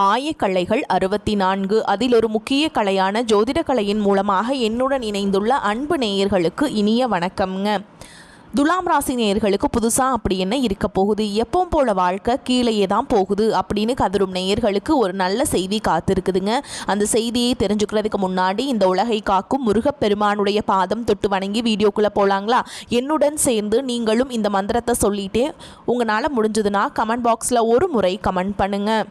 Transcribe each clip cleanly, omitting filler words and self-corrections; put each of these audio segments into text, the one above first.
ஆயக்கலைகள் 64 அதில் ஒரு முக்கிய கலையான ஜோதிட கலையின் மூலமாக என்னுடன் இணைந்துள்ள அன்பு நேயர்களுக்கு இனிய வணக்கம்ங்க. துலாம் ராசி நேயர்களுக்கு புதுசாக அப்படி என்ன இருக்க போகுது, எப்பவும் போல வாழ்க்கை கீழேயே தான் போகுது அப்படின்னு கதரும் நேயர்களுக்கு ஒரு நல்ல செய்தி காத்திருக்குதுங்க. அந்த செய்தியை தெரிஞ்சுக்கிறதுக்கு முன்னாடி இந்த உலகை காக்கும் முருகப்பெருமானுடைய பாதம் தொட்டு வணங்கி வீடியோக்குள்ளே போகலாங்களா? என்னுடன் சேர்ந்து நீங்களும் இந்த மந்திரத்தை சொல்லிட்டே உங்களால் முடிஞ்சதுன்னா கமெண்ட் பாக்ஸில் ஒரு முறை கமெண்ட் பண்ணுங்கள்.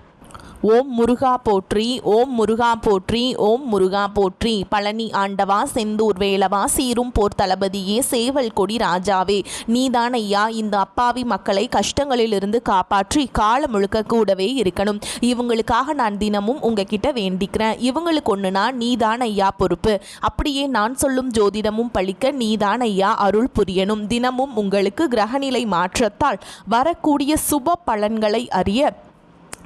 ஓம் முருகா போற்றி, ஓம் முருகா போற்றி, ஓம் முருகா போற்றி. பழனி ஆண்டவா, செந்தூர் வேலவா, சீரும் போர் தளபதியே, சேவல் கொடி ராஜாவே, நீதான் ஐயா இந்த அப்பாவி மக்களை கஷ்டங்களிலிருந்து காப்பாற்றி காலம் முழுக்க கூடவே இருக்கணும். இவங்களுக்காக நான் தினமும் உங்ககிட்ட வேண்டிக்கிறேன். இவங்களுக்கு ஒன்றுனா நீதான் ஐயா பொறுப்பு. அப்படியே நான் சொல்லும் ஜோதிடமும் பழிக்க நீதான் ஐயா அருள் புரியணும். தினமும் உங்களுக்கு கிரகநிலை மாற்றத்தால் வரக்கூடிய சுப பலன்களை அறிய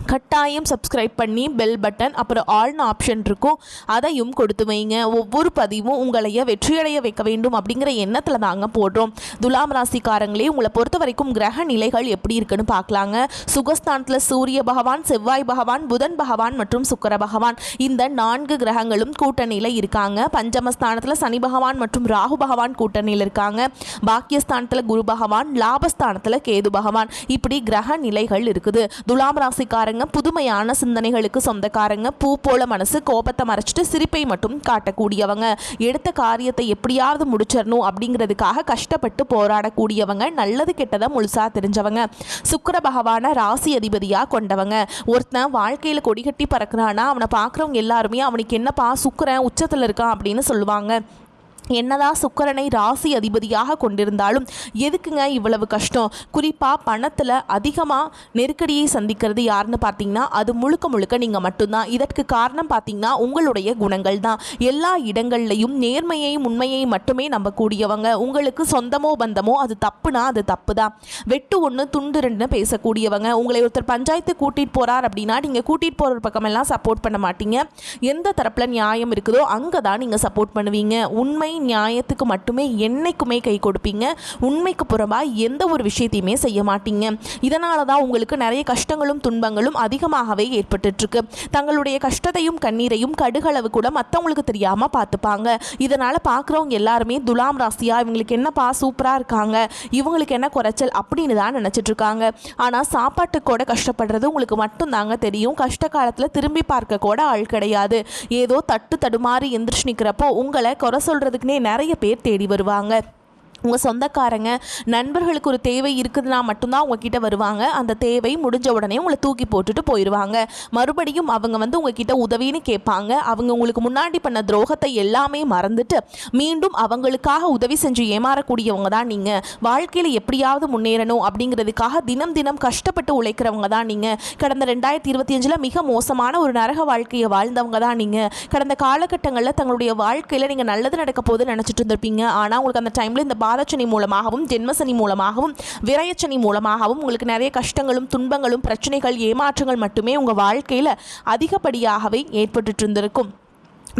கட்டாயம் சப்ஸ்கிரைப் பண்ணி பெல் பட்டன் அப்புறம் ஆல்னு ஆப்ஷன் இருக்கும், அதையும் கொடுத்து வைங்க. ஒவ்வொரு பதிவும் உங்களைய வெற்றியடைய வைக்க வேண்டும் அப்படிங்கிற எண்ணத்தில் தாங்க போடுறோம். துலாம் ராசிக்காரங்களே, உங்களை பொறுத்த வரைக்கும் கிரக நிலைகள் எப்படி இருக்குன்னு பார்க்கலாங்க. சுகஸ்தானத்தில் சூரிய பகவான், செவ்வாய் பகவான், புதன் பகவான் மற்றும் சுக்கிர பகவான் இந்த 4 கிரகங்களும் கூட்டணியில் இருக்காங்க. பஞ்சமஸ்தானத்தில் சனி பகவான் மற்றும் ராகு பகவான் கூட்டணியில் இருக்காங்க. பாக்கியஸ்தானத்தில் குரு பகவான், லாபஸ்தானத்தில் கேது பகவான், இப்படி கிரக நிலைகள் இருக்குது. துலாம் ராசிக்கார புதுமையான சிந்தனைகளுக்கு சொந்தக்காரங்க. பூ போல மனசு, கோபத்தை மறைச்சிட்டு சிரிப்பை மட்டும் காட்டக்கூடியவங்க. எடுத்த காரியத்தை எப்படியாவது முடிச்சிடணும் அப்படிங்கிறதுக்காக கஷ்டப்பட்டு போராடக்கூடியவங்க. நல்லது கெட்டதை முழுசா தெரிஞ்சவங்க. சுக்கிர பகவான ராசி அதிபதியா கொண்டவங்க. ஒருத்தன் வாழ்க்கையில கொடிகட்டி பறக்கிறானா அவனை பார்க்குறவங்க எல்லாருமே அவனுக்கு என்னப்பா சுக்கிரன் உச்சத்தில் இருக்கான் அப்படின்னு சொல்லுவாங்க. என்னதான் சுக்கிரனை ராசி அதிபதியாக கொண்டிருந்தாலும் எதுக்குங்க இவ்வளவு கஷ்டம்? குறிப்பாக பணத்தில் அதிகமாக நெருக்கடியை சந்திக்கிறது யாருன்னு பார்த்தீங்கன்னா அது முழுக்க நீங்கள் மட்டும்தான். இதற்கு காரணம் பார்த்தீங்கன்னா உங்களுடைய குணங்கள் தான். எல்லா இடங்கள்லையும் நேர்மையையும் உண்மையை மட்டுமே நம்பக்கூடியவங்க. உங்களுக்கு சொந்தமோ பந்தமோ அது தப்புனா அது தப்பு தான். வெட்டு ஒன்று துண்டு ரெண்டுன்னு பேசக்கூடியவங்க. உங்களை ஒருத்தர் பஞ்சாயத்து கூட்டிகிட்டு போகிறார் அப்படின்னா நீங்கள் கூட்டிகிட்டு போகிற பக்கமெல்லாம் சப்போர்ட் பண்ண மாட்டீங்க. எந்த தரப்பில் நியாயம் இருக்குதோ அங்கே தான் நீங்கள் சப்போர்ட் பண்ணுவீங்க. உண்மை நியாயத்துக்கு மட்டுமே என்னைக்குமே கை கொடுப்பீங்க. உண்மைக்கு புறம்பாக எந்த ஒரு விஷயத்தையுமே செய்ய மாட்டீங்க. இதனால தான் உங்களுக்கு நிறைய கஷ்டங்களும் துன்பங்களும் அதிகமாகவே ஏற்பட்டுருக்கு. தங்களுடைய கஷ்டத்தையும் கண்ணீரையும் கடுகளவு கூட மற்றவங்களுக்கு தெரியாமல் பார்த்துப்பாங்க. இதனால் பார்க்குறவங்க எல்லாருமே துலாம் ராசியா இவங்களுக்கு என்னப்பா சூப்பராக இருக்காங்க, இவங்களுக்கு என்ன குறைச்சல் அப்படின்னு தான் நினச்சிட்டு இருக்காங்க. ஆனால் சாப்பாட்டுக்கு கூட கஷ்டப்படுறது உங்களுக்கு மட்டும்தாங்க தெரியும். கஷ்ட காலத்தில் திரும்பி பார்க்க கூட ஆள் கிடையாது. ஏதோ தட்டு தடுமாறி எந்திரிச்சு நிற்கிறப்போ உங்களை குறை சொல்கிறதுக்குன்னே நிறைய பேர் தேடி வருவாங்க. உங்கள் சொந்தக்காரங்க நண்பர்களுக்கு ஒரு தேவை இருக்குதுன்னா மட்டும்தான் உங்ககிட்ட வருவாங்க. அந்த தேவை முடிஞ்ச உடனே உங்களை தூக்கி போட்டுட்டு போயிடுவாங்க. மறுபடியும் அவங்க உங்ககிட்ட உதவின்னு கேட்பாங்க. அவங்க உங்களுக்கு முன்னாடி பண்ண துரோகத்தை எல்லாமே மறந்துட்டு மீண்டும் அவங்களுக்காக உதவி செஞ்சு ஏமாறக்கூடியவங்க தான் நீங்கள். வாழ்க்கையில் எப்படியாவது முன்னேறணும் அப்படிங்கிறதுக்காக தினம் தினம் கஷ்டப்பட்டு உழைக்கிறவங்க தான் நீங்கள். கடந்த 2025 மிக மோசமான ஒரு நரக வாழ்க்கையை வாழ்ந்தவங்க தான் நீங்கள். கடந்த காலகட்டங்களில் தங்களுடைய வாழ்க்கையில் நீங்கள் நல்லது நடக்க போது நினச்சிட்டு இருந்திருப்பீங்க. ஆனால் உங்களுக்கு அந்த டைமில் இந்த பாதச்சனி மூலமாகவும் ஜென்மசனி மூலமாகவும் விரயச்சனி மூலமாகவும் உங்களுக்கு நிறைய கஷ்டங்களும் துன்பங்களும் பிரச்சனைகள் ஏமாற்றங்கள் மட்டுமே உங்கள் வாழ்க்கையில் அதிகப்படியாகவே ஏற்பட்டு இருந்திருக்கும்.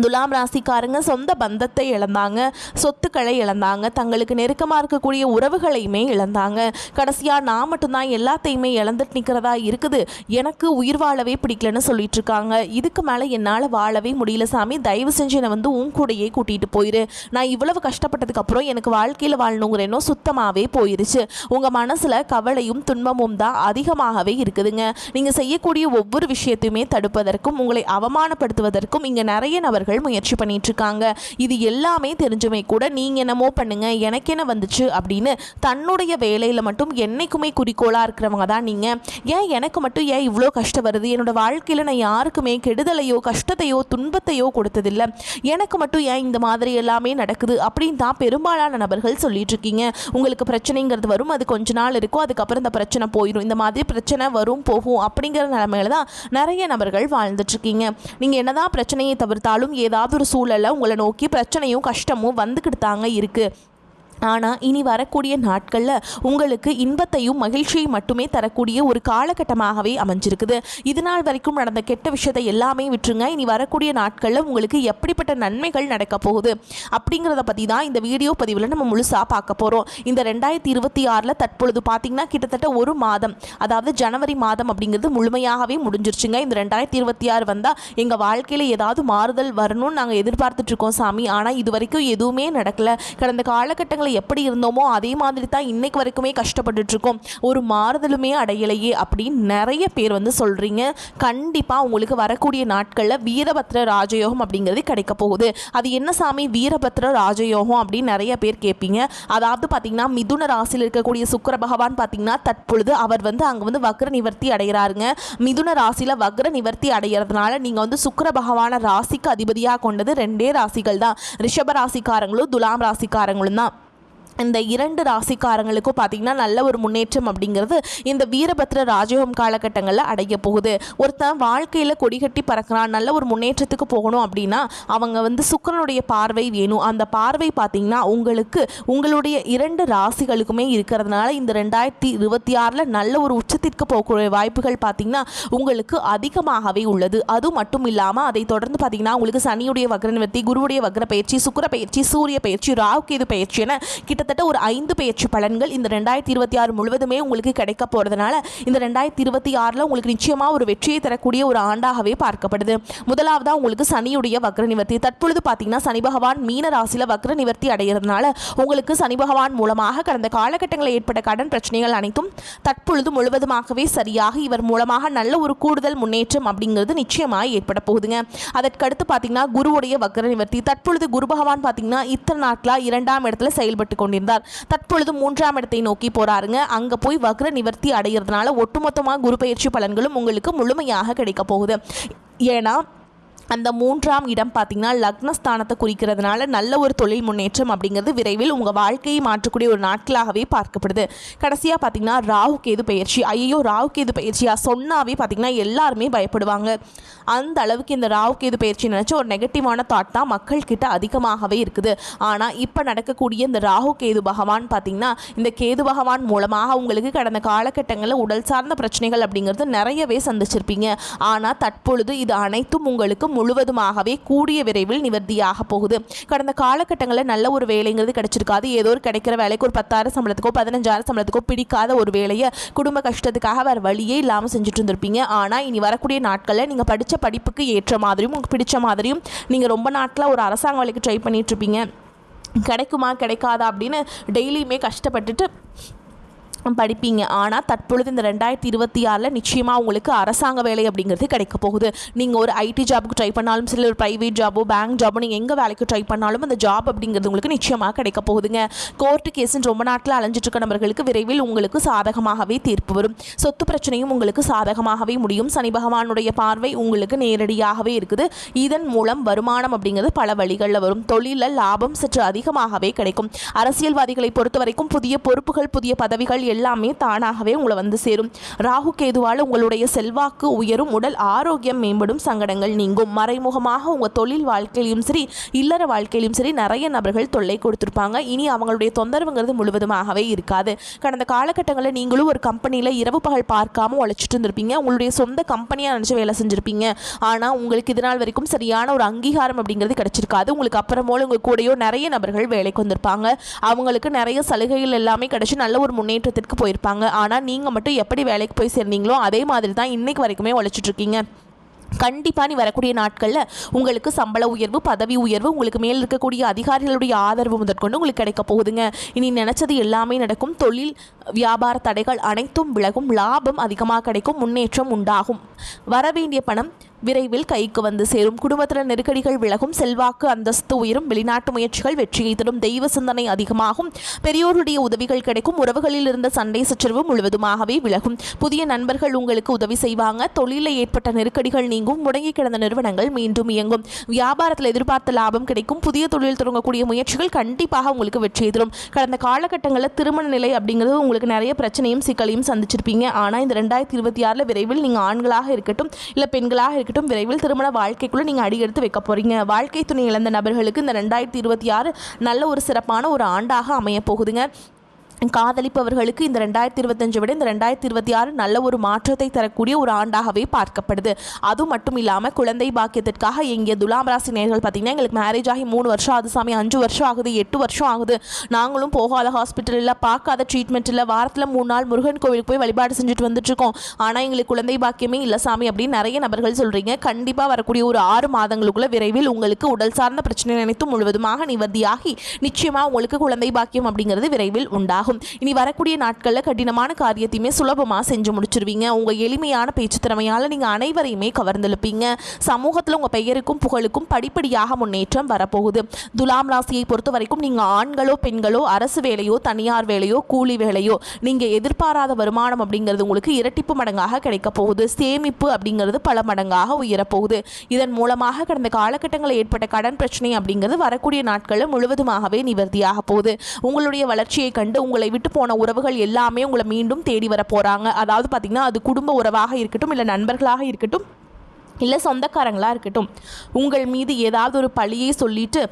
துலாம் ராசிக்காரங்க சொந்த பந்தத்தை இழந்தாங்க, சொத்துக்களை இழந்தாங்க, தங்களுக்கு நெருக்கமாக இருக்கக்கூடிய உறவுகளையுமே இழந்தாங்க. கடைசியாக நான் மட்டும்தான் எல்லாத்தையுமே இழந்துட்டு நிற்கிறதா இருக்குது, எனக்கு உயிர் வாழவே பிடிக்கலன்னு சொல்லிட்டு இருக்காங்க. இதுக்கு மேலே என்னால் வாழவே முடியல சாமி, தயவு செஞ்சு என்னை உன் கூடையே கூட்டிகிட்டு போயிரு. நான் இவ்வளவு கஷ்டப்பட்டதுக்கு அப்புறம் எனக்கு வாழ்க்கையில் வாழணுங்கிற எண்ணம் சுத்தமாகவே போயிருச்சு. உங்கள் மனசில் கவலையும் துன்பமும் தான் அதிகமாகவே இருக்குதுங்க. நீங்கள் செய்யக்கூடிய ஒவ்வொரு விஷயத்தையுமே தடுப்பதற்கும் உங்களை அவமானப்படுத்துவதற்கும் இங்கே நிறைய நபர்கள் முயற்சி பண்ணிட்டு இருக்காங்க. இது எல்லாமே தெரிஞ்சுமே கூட நீங்க என்னமோ பண்ணுங்க எனக்கு என்ன வந்துச்சு அப்படின்னு தன்னுடைய வேலையில மட்டும் என்னைக்குமே குறிக்கோளா இருக்கிறவங்க தான் நீங்க. ஏன் எனக்கு மட்டும் ஏன் இவ்வளோ கஷ்டம் வருது, என்னோட வாழ்க்கையில நான் யாருக்குமே கெடுதலையோ கஷ்டத்தையோ துன்பத்தையோ கொடுத்ததில்லை, எனக்கு மட்டும் ஏன் இந்த மாதிரி எல்லாமே நடக்குது அப்படின்னு தான் பெரும்பாலான நபர்கள் சொல்லிட்டு இருக்கீங்க. உங்களுக்கு பிரச்சனைங்கிறது வரும், அது கொஞ்ச நாள் இருக்கும், அதுக்கப்புறம் இந்த பிரச்சனை போயிடும். இந்த மாதிரி பிரச்சனை வரும் போகும் அப்படிங்கிற நிலைமையில தான் நிறைய நபர்கள் வாழ்ந்துட்டு இருக்கீங்க. நீங்க என்னதான் பிரச்சனையை தவிர்த்தாலும் ஏதாவது ஒரு சூழல்ல உங்களை நோக்கி பிரச்சனையும் கஷ்டமும் வந்துக்கிட்டு தாங்க இருக்கு. ஆனால் இனி வரக்கூடிய நாட்களில் உங்களுக்கு இன்பத்தையும் மகிழ்ச்சியையும் மட்டுமே தரக்கூடிய ஒரு காலகட்டமாகவே அமைஞ்சிருக்குது. இது நாள் வரைக்கும் நடந்த கெட்ட விஷயத்தை எல்லாமே விட்டுருங்க. இனி வரக்கூடிய நாட்களில் உங்களுக்கு எப்படிப்பட்ட நன்மைகள் நடக்க போகுது அப்படிங்கிறத பற்றி தான் இந்த வீடியோ பதிவில் நம்ம முழுசாக பார்க்க போகிறோம். இந்த 2026 தற்பொழுது பார்த்திங்கன்னா கிட்டத்தட்ட ஒரு மாதம், அதாவது ஜனவரி மாதம் அப்படிங்கிறது முழுமையாகவே முடிஞ்சிருச்சுங்க. இந்த 2026 வந்தால் எங்கள் வாழ்க்கையில் ஏதாவது மாறுதல் வரணும்னு நாங்கள் எதிர்பார்த்துட்ருக்கோம் சாமி, ஆனால் இது வரைக்கும் எதுவுமே நடக்கலை. கடந்த காலகட்டங்களில் எப்படி இருந்தோமோ அதே மாதிரி தான் இன்னைக்கு வரைக்குமே கஷ்டப்பட்டுட்டு இருக்கோம், ஒரு மாறுதலுமே அடையலையே அப்படின்னு நிறைய பேர் சொல்றீங்க. கண்டிப்பாக உங்களுக்கு வரக்கூடிய நாட்களில் வீரபத்ர ராஜயோகம் அப்படிங்கிறது கிடைக்க போகுது. அது என்ன சாமி வீரபத்ர ராஜயோகம் அப்படின்னு நிறைய பேர் கேட்பீங்க. அதாவது பார்த்தீங்கன்னா மிதுன ராசியில் இருக்கக்கூடிய சுக்கிர பகவான் பார்த்தீங்கன்னா தற்பொழுது அவர் அங்கே வக்ர நிவர்த்தி அடைகிறாருங்க. மிதுன ராசியில் வக்ர நிவர்த்தி அடைகிறதுனால நீங்கள் சுக்கிர பகவான ராசிக்கு அதிபதியாக கொண்டது 2 ராசிகள் தான், ரிஷப ராசிக்காரங்களும் துலாம் ராசிக்காரங்களும் தான். இந்த 2 ராசிக்காரங்களுக்கும் பார்த்திங்கன்னா நல்ல ஒரு முன்னேற்றம் அப்படிங்கிறது இந்த வீரபத்ர ராஜயோகம் காலகட்டங்களில் அடைய போகுது. ஒருத்தன் வாழ்க்கையில் கொடிகட்டி பறக்கிறான், நல்ல ஒரு முன்னேற்றத்துக்கு போகணும் அப்படின்னா அவங்க சுக்கிரனுடைய பார்வை வேணும். அந்த பார்வை பார்த்திங்கன்னா உங்களுடைய 2 ராசிகளுக்குமே இருக்கிறதுனால இந்த 2026 நல்ல ஒரு உச்சத்திற்கு போகக்கூடிய வாய்ப்புகள் பார்த்திங்கன்னா உங்களுக்கு அதிகமாகவே உள்ளது. அது மட்டும் இல்லாமல் அதை தொடர்ந்து பார்த்திங்கன்னா உங்களுக்கு சனியுடைய வக்ர நிவர்த்தி, குருவுடைய வக்ர பயிற்சி, சுக்கிர பயிற்சி, சூரிய பயிற்சி, ராகு கேது பயிற்சி என கிட்டத்தட்ட ஒரு 5 பயிற்சி பலன்கள் இந்த 2026 முழுவதுமே உங்களுக்கு கிடைக்க போகிறதுனால இந்த 2026 உங்களுக்கு நிச்சயமாக ஒரு வெற்றியை தரக்கூடிய ஒரு ஆண்டாகவே பார்க்கப்படுது. முதலாவதாக உங்களுக்கு சனியுடைய வக்ர நிவர்த்தி. தற்பொழுது பார்த்தீங்கன்னா சனி பகவான் மீன ராசியில் வக்ர நிவர்த்தி அடைகிறதுனால உங்களுக்கு சனி பகவான் மூலமாக கடந்த காலகட்டங்களில் ஏற்பட்ட கடன் பிரச்சனைகள் அனைத்தும் தற்பொழுது முழுவதுமாகவே சரியாக இவர் மூலமாக நல்ல ஒரு கூடுதல் முன்னேற்றம் அப்படிங்கிறது நிச்சயமாக ஏற்பட போகுதுங்க. அதற்கடுத்து பார்த்தீங்கன்னா குருவுடைய வக்ர நிவர்த்தி. தற்பொழுது குரு பகவான் பார்த்தீங்கன்னா இத்தனை நாட்களாக 2ஆம் இடத்துல செயல்பட்டு கொண்டிருந்தார். தற்பொழுது 3ஆம் இடத்தை நோக்கி போறாருங்க. அங்க போய் வக்ர நிவர்த்தி அடைகிறதுனால ஒட்டுமொத்தமாக குரு பயிற்சி பலன்களும் உங்களுக்கு முழுமையாக கிடைக்க போகுது. ஏன்னா அந்த 3ஆம் இடம் பார்த்திங்கன்னா லக்னஸ்தானத்தை குறிக்கிறதுனால நல்ல ஒரு தொழில் முன்னேற்றம் அப்படிங்கிறது விரைவில் உங்கள் வாழ்க்கையை மாற்றக்கூடிய ஒரு நாட்களாகவே பார்க்கப்படுது. கடைசியாக பார்த்திங்கன்னா ராகு கேது பயிற்சி. ஐயோ ராகு கேது பயிற்சியாக சொன்னாவே பார்த்திங்கன்னா எல்லாருமே பயப்படுவாங்க. அந்த அளவுக்கு இந்த ராகு கேது பயிற்சி நினச்சி ஒரு நெகட்டிவான தாட் தான் மக்கள்கிட்ட அதிகமாகவே இருக்குது. ஆனால் இப்போ நடக்கக்கூடிய இந்த ராகு கேது பகவான் பார்த்திங்கன்னா இந்த கேது பகவான் மூலமாக உங்களுக்கு கடந்த காலகட்டங்களில் உடல் சார்ந்த பிரச்சனைகள் அப்படிங்கிறது நிறையவே சந்திச்சிருப்பீங்க. ஆனால் தற்பொழுது இது அனைத்தும் உங்களுக்கு முழுவதுமாகவே கூடிய விரைவில் நிவர்த்தியாக போகுது. கடந்த காலகட்டங்களில் நல்ல ஒரு வேலைங்கிறது கிடைச்சிருக்காது. ஏதோ ஒரு கிடைக்கிற வேலைக்கு ஒரு 10,000 சம்பளத்துக்கோ 15,000 சம்பளத்துக்கோ பிடிக்காத ஒரு வேலையை குடும்ப கஷ்டத்துக்காக வேறு வழியே இல்லாமல் செஞ்சுட்டு இருந்திருப்பீங்க. ஆனால் இனி வரக்கூடிய நாட்களில் நீங்கள் படித்த படிப்புக்கு ஏற்ற மாதிரியும் உங்களுக்கு பிடிச்ச மாதிரியும் நீங்கள் ரொம்ப நாட்களாக ஒரு அரசாங்க வேலைக்கு ட்ரை பண்ணிட்டு இருப்பீங்க. கிடைக்குமா கிடைக்காதா அப்படின்னு டெய்லியுமே கஷ்டப்பட்டுட்டு படிப்பீங்க. ஆனால் தற்பொழுது இந்த 2026 நிச்சயமாக உங்களுக்கு அரசாங்க வேலை அப்படிங்கிறது கிடைக்க போகுது. நீங்கள் ஒரு ஐடி ஜாபுக்கு ட்ரை பண்ணாலும் சரி, ஒரு ப்ரைவேட் ஜாபோ பேங்க் ஜாபோ நீங்கள் எங்கே வேலைக்கு ட்ரை பண்ணாலும் அந்த ஜாப் அப்படிங்கிறது உங்களுக்கு நிச்சயமாக கிடைக்க போகுதுங்க. கோர்ட்டு கேஸுன்னு ரொம்ப நாட்டில் அலைஞ்சிட்டு இருக்க நபர்களுக்கு விரைவில் உங்களுக்கு சாதகமாகவே தீர்ப்பு வரும். சொத்து பிரச்சனையும் உங்களுக்கு சாதகமாகவே முடியும். சனி பகவானுடைய பார்வை உங்களுக்கு நேரடியாகவே இருக்குது. இதன் மூலம் வருமானம் அப்படிங்கிறது பல வழிகளில் வரும். தொழிலில் லாபம் சற்று அதிகமாகவே கிடைக்கும். அரசியல்வாதிகளை பொறுத்த வரைக்கும் புதிய பொறுப்புகள், புதிய பதவிகள் எல்லாமே தானாகவே உங்களை சேரும். ராகு கேதுவால் உங்களுடைய செல்வாக்கு உயரும், உடல் ஆரோக்கியம் மேம்படும், சங்கடங்கள் நீங்கும். மறைமுகமாக உங்கள் தொழில் வாழ்க்கையிலும் சரி இல்லற வாழ்க்கையிலும் சரி நிறைய நபர்கள் தொல்லை கொடுத்துருப்பாங்க. இனி அவங்களுடைய தொந்தரவுங்கிறது முழுவதுமாகவே இருக்காது. கடந்த காலகட்டங்களில் நீங்களும் ஒரு கம்பெனியில் இரவு பகல் பார்க்காம உழைச்சிட்டு இருந்திருப்பீங்க. உங்களுடைய சொந்த கம்பெனியாக நினச்சி வேலை செஞ்சுருப்பீங்க. ஆனால் உங்களுக்கு இதனால் வரைக்கும் சரியான ஒரு அங்கீகாரம் அப்படிங்கிறது கிடைச்சிருக்காது. உங்களுக்கு அப்புறமோல உங்கள் கூடயோ நிறைய நபர்கள் வேலைக்கு வந்திருப்பாங்க. அவங்களுக்கு நிறைய சலுகைகள் எல்லாமே கிடைச்சி நல்ல ஒரு முன்னேற்றத்திற்கு போயிருப்பாங்க. ஆனால் நீங்கள் மட்டும் எப்படி வேலைக்கு போய் சேர்ந்தீங்களோ அதே மாதிரி தான் இன்னைக்கு வரைக்குமே உழைச்சிட்டு இருக்கீங்க. கண்டிப்பாக நீ வரக்கூடிய நாட்களில் உங்களுக்கு சம்பள உயர்வு, பதவி உயர்வு, உங்களுக்கு மேல் இருக்கக்கூடிய அதிகாரிகளுடைய ஆதரவு முதற்கொண்டு உங்களுக்கு கிடைக்க போகுதுங்க. இனி நினச்சது எல்லாமே நடக்கும். தொழில் வியாபார தடைகள் அனைத்தும் விலகும். லாபம் அதிகமாக கிடைக்கும். முன்னேற்றம் உண்டாகும். வரவேண்டிய பணம் விரைவில் கைக்கு சேரும். குடும்பத்தில் நெருக்கடிகள் விலகும். செல்வாக்கு அந்தஸ்து உயரும். வெளிநாட்டு முயற்சிகள் வெற்றியை தரும். தெய்வ சிந்தனை அதிகமாகும். பெரியோருடைய உதவிகள் கிடைக்கும். உறவுகளில் இருந்த சண்டை சச்சரவு முழுவதுமாகவே விலகும். புதிய நண்பர்கள் உங்களுக்கு உதவி செய்வாங்க. தொழிலில் ஏற்பட்ட நெருக்கடிகள் நீங்கும். முடங்கி கிடந்த நிறுவனங்கள் மீண்டும் இயங்கும். வியாபாரத்தில் எதிர்பார்த்த லாபம் கிடைக்கும். புதிய தொழில் தொடங்கக்கூடிய முயற்சிகள் கண்டிப்பாக உங்களுக்கு வெற்றியை தரும். கடந்த காலகட்டங்களில் திருமண நிலை அப்படிங்கிறது உங்களுக்கு நிறைய பிரச்சனையும் சிக்கலையும் சந்திச்சிருப்பீங்க. ஆனால் இந்த 2026 விரைவில் நீங்கள் ஆண்களாக இருக்கட்டும் இல்லை பெண்களாக இருக்கட்டும். விரைவில் திருமண வாழ்க்கைக்குள்ளே நீங்கள் அடியெடுத்து வைக்க போகிறீங்க. வாழ்க்கை துணை இழந்த நபர்களுக்கு இந்த 2026 நல்ல ஒரு சிறப்பான ஒரு ஆண்டாக அமைய போகுதுங்க. காதலிப்பவர்களுக்கு இந்த 2025 விட இந்த 2026 நல்ல ஒரு மாற்றத்தை தரக்கூடிய ஒரு ஆண்டாகவே பார்க்கப்படுது. அது மட்டும் இல்லாமல் குழந்தை பாக்கியத்திற்காக இங்கே துலாம் ராசி நேயர்கள் பார்த்தீங்கன்னா, எங்களுக்கு மேரேஜ் ஆகி 3 வருஷம் ஆகுது சாமி, 5 வருஷம் ஆகுது, 8 வருஷம் ஆகுது, நாங்களும் போகாத ஹாஸ்பிட்டல் இல்லை, பார்க்காத ட்ரீட்மெண்ட் இல்லை, வாரத்தில் 3 நாள் முருகன் கோவிலுக்கு போய் வழிபாடு செஞ்சுட்டு வந்துட்டுருக்கோம், ஆனால் எங்களுக்கு குழந்தை பாக்கியமே இல்லை சாமி அப்படின்னு நிறைய நபர்கள் சொல்கிறீங்க. கண்டிப்பாக வரக்கூடிய ஒரு 6 மாதங்களுக்குள்ள விரைவில் உங்களுக்கு உடல் சார்ந்த பிரச்சனை அனைத்தும் முழுவதுமாக நிவர்த்தியாகி நிச்சயமாக உங்களுக்கு குழந்தை பாக்கியம் அப்படிங்கிறது விரைவில் உண்டாகும். இனி வரக்கூடிய நாட்களில் கடினமான காரியத்தையுமே சுலபமாக செஞ்சு முடிச்சிருவீங்க. உங்கள் எளிமையான பேச்சு திறமையால் நீங்கள் அனைவரையுமே கவர்ந்தெழுப்பீங்க. சமூகத்தில் உங்கள் பெயருக்கும் புகழுக்கும் படிப்படியாக முன்னேற்றம் வரப்போகுது. துலாம் ராசியை பொறுத்த வரைக்கும் நீங்கள் ஆண்களோ பெண்களோ அரசு வேலையோ தனியார் வேலையோ கூலி வேலையோ நீங்கள் எதிர்பாராத வருமானம் அப்படிங்கிறது உங்களுக்கு இரட்டிப்பு மடங்காக கிடைக்க போகுது. சேமிப்பு அப்படிங்கிறது பல மடங்காக உயரப்போகுது. இதன் மூலமாக கடந்த காலகட்டங்களில் ஏற்பட்ட கடன் பிரச்சனை அப்படிங்கிறது வரக்கூடிய நாட்களில் முழுவதுமாகவே நிவர்த்தியாக போகுது. உங்களுடைய வளர்ச்சியை கண்டு உங்களை விட்டு போன உறவுகள் எல்லாமே உங்களை மீண்டும் தேடி வர போகிறாங்க. அதாவது பார்த்திங்கன்னா, அது குடும்ப உறவாக இருக்கட்டும், இல்லை நண்பர்களாக இருக்கட்டும், இல்லை சொந்தக்காரங்களாக இருக்கட்டும், உங்கள் மீது ஏதாவது ஒரு பழியை சொல்லிட்டு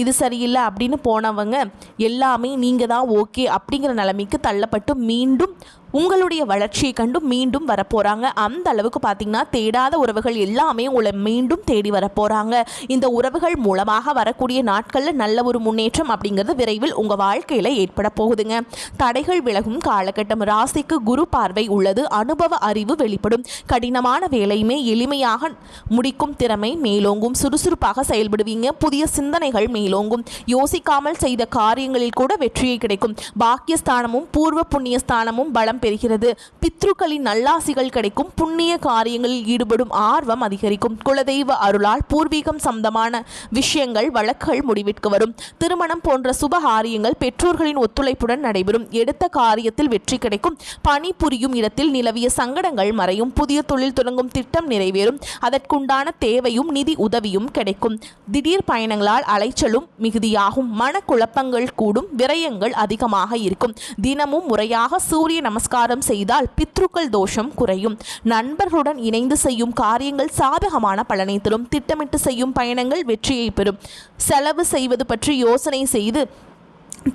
இது சரியில்லை அப்படின்னு போனவங்க எல்லாமே நீங்கள் தான் ஓகே அப்படிங்கிற நிலைமைக்கு தள்ளப்பட்டு மீண்டும் உங்களுடைய வளர்ச்சியை கண்டு மீண்டும் வரப்போகிறாங்க. அந்த அளவுக்கு பார்த்திங்கன்னா, தேடாத உறவுகள் எல்லாமே உங்களை மீண்டும் தேடி வரப்போகிறாங்க. இந்த உறவுகள் மூலமாக வரக்கூடிய நாட்களில் நல்ல ஒரு முன்னேற்றம் அப்படிங்கிறது விரைவில் உங்கள் வாழ்க்கையில் ஏற்பட போகுதுங்க. தடைகள் விலகும் காலகட்டம். ராசிக்கு குரு பார்வை உள்ளது. அனுபவ அறிவு வெளிப்படும். கடினமான வேலையுமே எளிமையாக முடிக்கும் திறமை மேலோங்கும். சுறுசுறுப்பாக செயல்படுவீங்க. புதிய சிந்தனைகள் மேலோங்கும். யோசிக்காமல் செய்த காரியங்களில் கூட வெற்றியை கிடைக்கும். பாக்கியஸ்தானமும் பூர்வ புண்ணியஸ்தானமும் பலம் பெறுகிறது. பித்ருக்களின் நல்லாசிகள் கிடைக்கும். புண்ணிய காரியங்களில் ஈடுபடும் ஆர்வம் அதிகரிக்கும். குலதெய்வ அருளால் பூர்வீகம் சம்பந்தமான விஷயங்கள் வழக்குகள் முடிவிற்கு வரும். திருமணம் போன்ற சுப காரியங்கள் பெற்றோர்களின் ஒத்துழைப்புடன் நடைபெறும். எடுத்த காரியத்தில் வெற்றி கிடைக்கும். பணி புரியும் இடத்தில் நிலவிய சங்கடங்கள் மறையும். புதிய தொழில் தொடங்கும் திட்டம் நிறைவேறும். அதற்குண்டான தேவையும் நிதி உதவியும் கிடைக்கும். திடீர் பயணங்களால் அலைச்சலும் மிகுதியாகும். மனக்குழப்பங்கள் கூடும். விரயங்கள் அதிகமாக இருக்கும். தினமும் முறையாக சூரிய நமஸ்காரம் செய்தால் பித்ருக்கள் தோஷம் குறையும். நண்பர்களுடன் இணைந்து செய்யும் காரியங்கள் சாதகமான பலனை தரும். திட்டமிட்டு செய்யும் பயணங்கள் வெற்றியை பெறும். செலவு செய்வது பற்றி யோசனை செய்து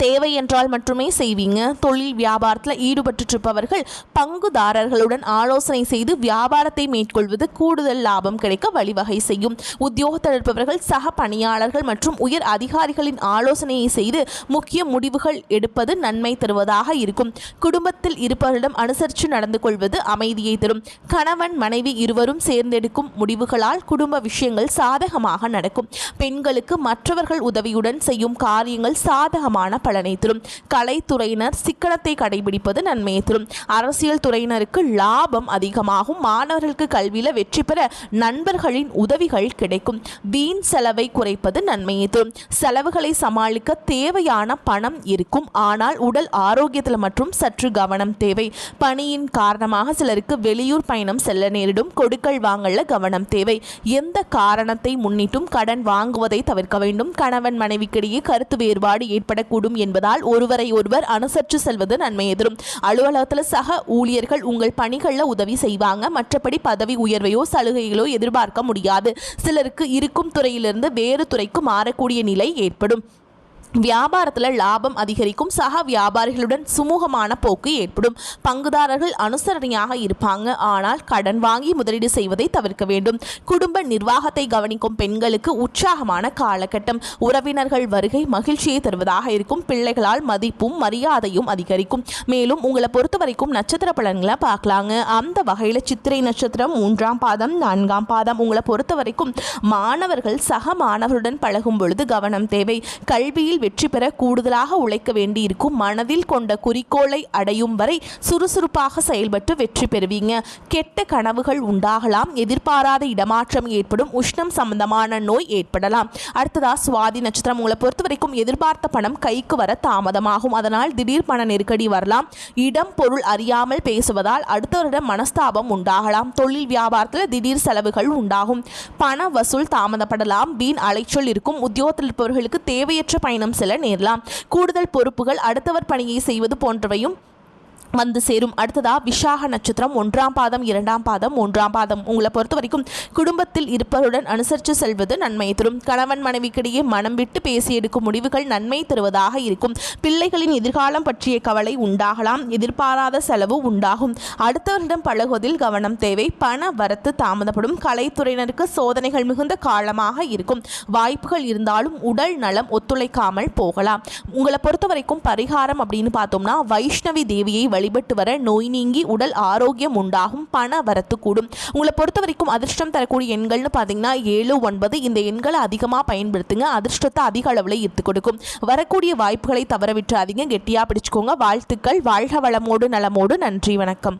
தேவை என்றால் மட்டுமே செய்வீங்க. தொழில் வியாபாரத்தில் ஈடுபட்டிருப்பவர்கள் பங்குதாரர்களுடன் ஆலோசனை செய்து வியாபாரத்தை மேற்கொள்வது கூடுதல் லாபம் கிடைக்க வழிவகை செய்யும். உத்தியோகத்தில் இருப்பவர்கள் சக பணியாளர்கள் மற்றும் உயர் அதிகாரிகளின் ஆலோசனையை செய்து முக்கிய முடிவுகள் எடுப்பது நன்மை தருவதாக இருக்கும். குடும்பத்தில் இருப்பவர்களிடம் அனுசரித்து நடந்து கொள்வது அமைதியை தரும். கணவன் மனைவி இருவரும் சேர்ந்தெடுக்கும் முடிவுகளால் குடும்ப விஷயங்கள் சாதகமாக நடக்கும். பெண்களுக்கு மற்றவர்கள் உதவியுடன் செய்யும் காரியங்கள் சாதகமான பலனை தரும். கலைத்துறையினர் சிக்கனத்தை கடைபிடிப்பது நன்மையை தரும். அரசியல் துறையினருக்கு லாபம் அதிகமாகும். மாணவர்களுக்கு கல்வியில வெற்றி பெற நண்பர்களின் உதவிகள் கிடைக்கும். வீண் செலவை குறைப்பது நன்மையை தரும். செலவுகளை சமாளிக்க தேவையான பணம் இருக்கும். ஆனால் உடல் ஆரோக்கியத்தில் மற்றும் சற்று கவனம் தேவை. பணியின் காரணமாக சிலருக்கு வெளியூர் பயணம் செல்ல நேரிடும். கொடுக்கல் வாங்கல கவனம் தேவை. எந்த காரணத்தை முன்னிட்டும் கடன் வாங்குவதை தவிர்க்க வேண்டும். கணவன் மனைவிக்கிடையே கருத்து வேறுபாடு ஏற்படக்கூடும் என்பதால் ஒருவரை ஒருவர் அனுசரித்து செல்வது நன்மையை தரும். அலுவலகத்தில் சக ஊழியர்கள் உங்கள் பணிகளில் உதவி செய்வாங்க. மற்றபடி பதவி உயர்வையோ சலுகைகளோ எதிர்பார்க்க முடியாது. சிலருக்கு இருக்கும் துறையிலிருந்து வேறு துறைக்கு மாறக்கூடிய நிலை ஏற்படும். வியாபாரத்தில் லாபம் அதிகரிக்கும். சக வியாபாரிகளுடன் சுமூகமான போக்கு ஏற்படும். பங்குதாரர்கள் அனுசரணையாக இருப்பாங்க. ஆனால் கடன் வாங்கி முதலீடு செய்வதை தவிர்க்க வேண்டும். குடும்ப நிர்வாகத்தை கவனிக்கும் பெண்களுக்கு உற்சாகமான காலகட்டம். உறவினர்கள் வருகை மகிழ்ச்சியை தருவதாக இருக்கும். பிள்ளைகளால் மதிப்பும் மரியாதையும் அதிகரிக்கும். மேலும் உங்களை பொறுத்த வரைக்கும் நட்சத்திர பலன்களை பார்க்கலாங்க. அந்த வகையில் சித்திரை நட்சத்திரம் 3ஆம் பாதம் 4ஆம் பாதம் உங்களை பொறுத்த வரைக்கும் மாணவர்கள் சக மாணவருடன் பழகும் பொழுது கவனம் தேவை. கல்வியில் வெற்றி பெற கூடுதலாக உழைக்க வேண்டியிருக்கும். மனதில் கொண்ட குறிக்கோளை அடையும் வரை சுறுசுறுப்பாக செயல்பட்டு வெற்றி பெறுவீங்க. கெட்ட கனவுகள் உண்டாகலாம். எதிர்பாராத இடமாற்றம் ஏற்படும். உஷ்ணம் சம்பந்தமான நோய் ஏற்படலாம். அடுத்ததா சுவாதி நட்சத்திரம் உங்களை பொறுத்த வரைக்கும் எதிர்பார்த்த பணம் கைக்கு வர தாமதமாகும். அதனால் திடீர் பண நெருக்கடி வரலாம். இடம் பொருள் அறியாமல் பேசுவதால் அடுத்தவரிடம் மனஸ்தாபம் உண்டாகலாம். தொழில் வியாபாரத்தில் திடீர் செலவுகள் உண்டாகும். பண வசூல் தாமதப்படலாம். வீண் அலைச்சல் இருக்கும். உத்தியோகத்தில் இருப்பவர்களுக்கு தேவையற்ற பயணம் செல்ல நேரலாம். கூடுதல் பொறுப்புகள் அடுத்தவர் பணியை செய்வது போன்றவையும் வந்து சேரும். அடுத்ததா விசாக நட்சத்திரம் 1ஆம் பாதம் 2ஆம் பாதம் 3ஆம் பாதம். உங்களை பொறுத்த வரைக்கும் குடும்பத்தில் இருப்பவருடன் அனுசரித்து செல்வது நன்மையை தரும். கணவன் மனைவிக்கிடையே மனம் விட்டு பேசி எடுக்கும் முடிவுகள் நன்மை தருவதாக இருக்கும். பிள்ளைகளின் எதிர்காலம் பற்றிய கவலை உண்டாகலாம். எதிர்பாராத செலவு உண்டாகும். அடுத்தவரிடம் பழகுவதில் கவனம் தேவை. பண வரத்து தாமதப்படும். கலைத்துறையினருக்கு சோதனைகள் மிகுந்த காலமாக இருக்கும். வாய்ப்புகள் இருந்தாலும் உடல் நலம் ஒத்துழைக்காமல் போகலாம். உங்களை பொறுத்த வரைக்கும் பரிகாரம் அப்படின்னு பார்த்தோம்னா வைஷ்ணவி தேவியை வழிபட்டு வர நோய் நீங்கி உடல் ஆரோக்கியம் உண்டாகும். பண வரத்து கூடும். உங்களை பொறுத்த வரைக்கும் அதிர்ஷ்டம் தரக்கூடிய எண்கள்னு பார்த்தீங்கன்னா 7, 9. இந்த எண்களை அதிகமாக பயன்படுத்துங்க. அதிர்ஷ்டத்தை அதிக அளவில் ஈர்த்து கொடுக்கும். வரக்கூடிய வாய்ப்புகளை தவற விட்டுறாதீங்க. கெட்டியாக பிடிச்சுக்கோங்க. வாழ்த்துக்கள். வாழ்க வளமோடு நலமோடு. நன்றி, வணக்கம்.